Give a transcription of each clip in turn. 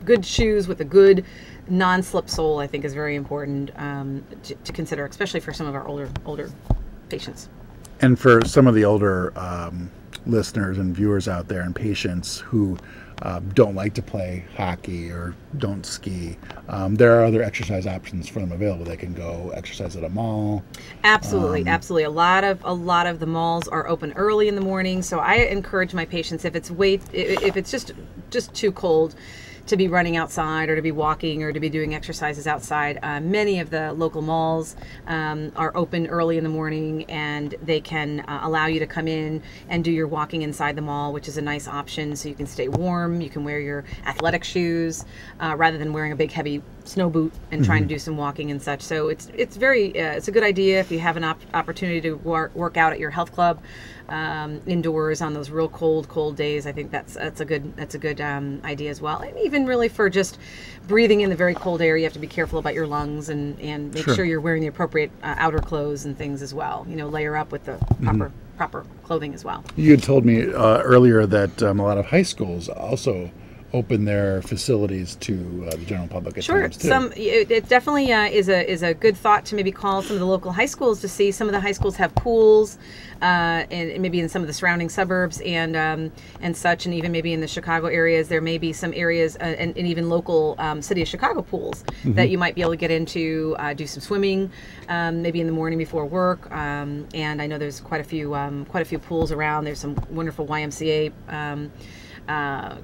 good shoes with a good non-slip sole, I think, is very important to consider, especially for some of our older patients. And for some of the older listeners and viewers out there and patients who don't like to play hockey or don't ski, there are other exercise options for them available. They can go exercise at a mall. Absolutely, absolutely. A lot of the malls are open early in the morning, so I encourage my patients, if it's just too cold to be running outside or to be walking or to be doing exercises outside, many of the local malls are open early in the morning, and they can allow you to come in and do your walking inside the mall, which is a nice option, so you can stay warm. You can wear your athletic shoes rather than wearing a big heavy snow boot and trying to do some walking and such. So it's a good idea if you have an opportunity to work out at your health club indoors on those real cold days. I think that's a good idea as well. And even really for just breathing in the very cold air, you have to be careful about your lungs and make sure you're wearing the appropriate outer clothes and things as well. Layer up with the proper clothing as well. You had told me earlier that a lot of high schools also open their facilities to the general public at times too. It definitely is a good thought to maybe call some of the local high schools to see. Some of the high schools have pools, and maybe in some of the surrounding suburbs and such, and even maybe in the Chicago areas, there may be some areas and even local City of Chicago pools that you might be able to get into, do some swimming, maybe in the morning before work. And I know there's quite a few pools around. There's some wonderful YMCA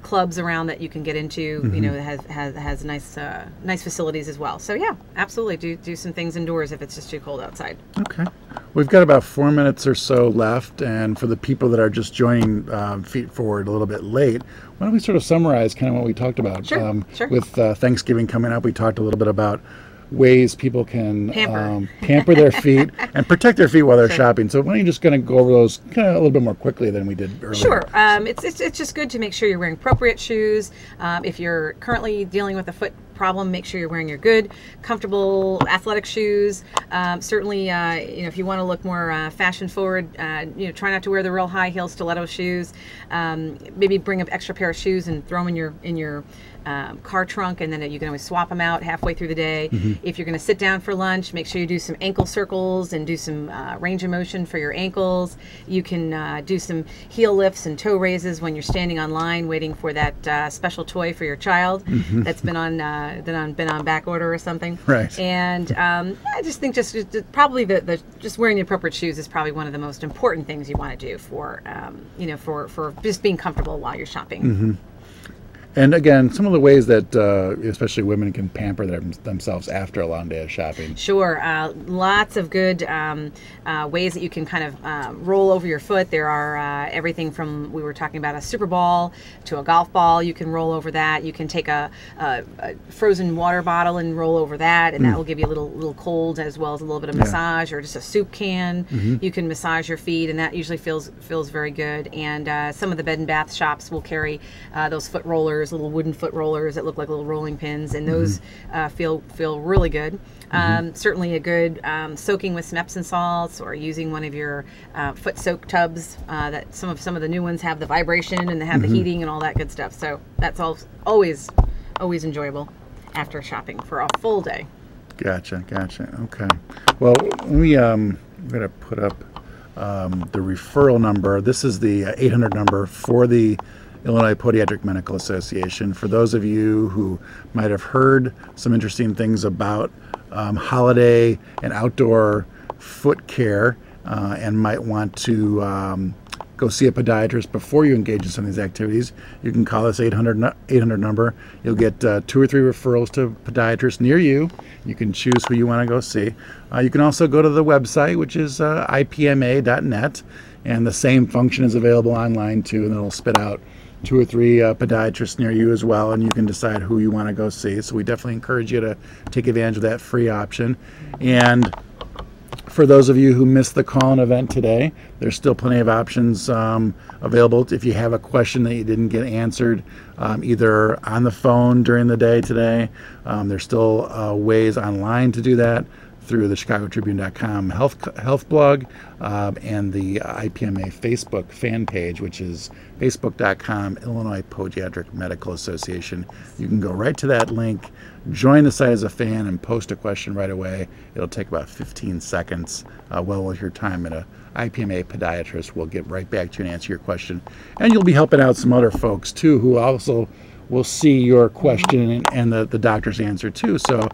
clubs around that you can get into. That has nice facilities as well. So yeah, absolutely do some things indoors if it's just too cold outside. Okay, we've got about 4 minutes or so left, and for the people that are just joining Feet Forward a little bit late, why don't we sort of summarize kind of what we talked about? Sure. With Thanksgiving coming up, we talked a little bit about ways people can pamper their feet and protect their feet while they're shopping. So why don't you just kind of go over those kind of a little bit more quickly than we did earlier? Sure. It's just good to make sure you're wearing appropriate shoes. If you're currently dealing with a foot problem, make sure you're wearing your good, comfortable athletic shoes. Certainly, if you want to look more fashion forward, try not to wear the real high heel stiletto shoes. Maybe bring an extra pair of shoes and throw them in your car trunk, and then you can always swap them out halfway through the day. If you're going to sit down for lunch, make sure you do some ankle circles and do some range of motion for your ankles. You can do some heel lifts and toe raises when you're standing on line waiting for that special toy for your child that's been on back order or something. Right. And I just think probably just wearing the appropriate shoes is probably one of the most important things you want to do for just being comfortable while you're shopping. And again, some of the ways that especially women can pamper themselves after a long day of shopping. Sure. Lots of good ways that you can kind of roll over your foot. There are everything from, we were talking about a super ball to a golf ball. You can roll over that. You can take a frozen water bottle and roll over that, and that will give you a little cold as well as a little bit of massage, or just a soup can. You can massage your feet, and that usually feels very good. And some of the bed and bath shops will carry those foot rollers, little wooden foot rollers that look like little rolling pins, and those feel really good. Certainly a good soaking with some Epsom salts, or using one of your foot soak tubs. That some of the new ones have the vibration and they have the heating and all that good stuff. So that's always enjoyable after shopping for a full day. Gotcha. Okay. Well, I'm going to put up the referral number. This is the 800 number for the Illinois Podiatric Medical Association. For those of you who might have heard some interesting things about holiday and outdoor foot care and might want to go see a podiatrist before you engage in some of these activities, you can call this 800 number. You'll get 2 or 3 referrals to podiatrists near you. You can choose who you want to go see. You can also go to the website, which is ipma.net, and the same function is available online too, and it'll spit out 2 or 3 podiatrists near you as well, and you can decide who you want to go see. So we definitely encourage you to take advantage of that free option. And for those of you who missed the call-in event today, there's still plenty of options available. If you have a question that you didn't get answered, either on the phone during the day today, there's still ways online to do that. through the ChicagoTribune.com health blog and the IPMA Facebook fan page, which is facebook.com Illinois Podiatric Medical Association. You can go right to that link, join the site as a fan, and post a question right away. It'll take about 15 seconds, well worth your time, and a IPMA podiatrist will get right back to you and answer your question. And you'll be helping out some other folks too, who also will see your question and the doctor's answer too. So,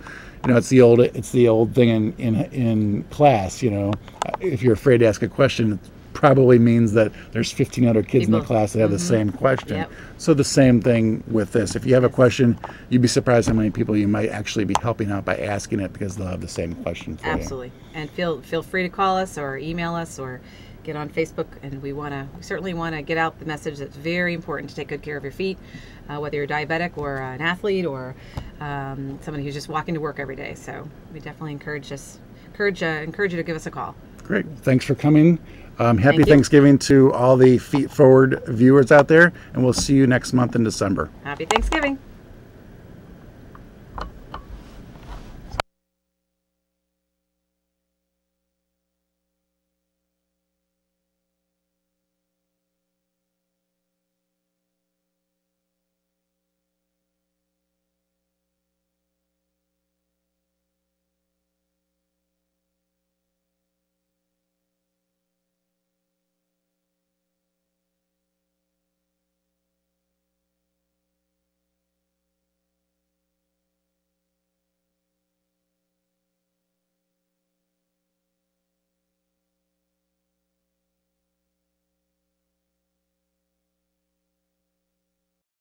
it's the old thing in class. If you're afraid to ask a question, it probably means that there's 15 other kids in the class that have the same question. Yep. So the same thing with this. If you have a question, you'd be surprised how many people you might actually be helping out by asking it, because they'll have the same question for you. Absolutely. And feel free to call us or email us or get on Facebook, and we certainly want to get out the message that's very important to take good care of your feet, whether you're diabetic or an athlete or somebody who's just walking to work every day. So we definitely encourage you to give us a call. Great. Thanks for coming. Happy Thank you. Thanksgiving to all the Feet Forward viewers out there, and we'll see you next month in December. Happy Thanksgiving.